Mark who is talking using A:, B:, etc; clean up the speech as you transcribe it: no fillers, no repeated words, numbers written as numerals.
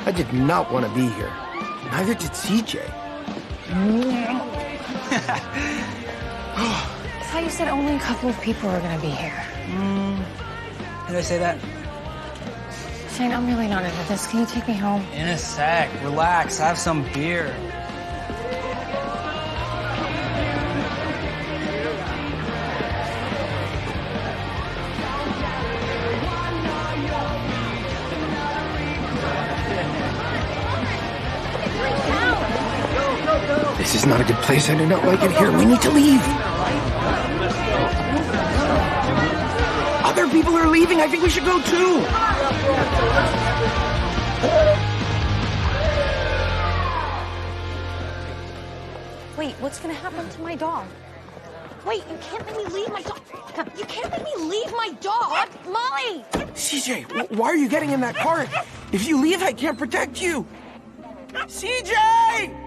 A: I did not want to be here. Neither did CJ.
B: I thought you said only a couple of people were gonna be here.
C: Did I say that?
B: Shane, I'm really not into this. Can you take me home?
C: In a sec. Relax. Have some beer.
A: This is not a good place. I do not like it here. We need to leave. Other people are leaving. I think we should go too.
B: Wait, what's gonna happen to my dog? Wait, you can't make me leave my dog. You can't make me leave my dog. Molly!
A: CJ, why are you getting in that car? If you leave, I can't protect you. CJ!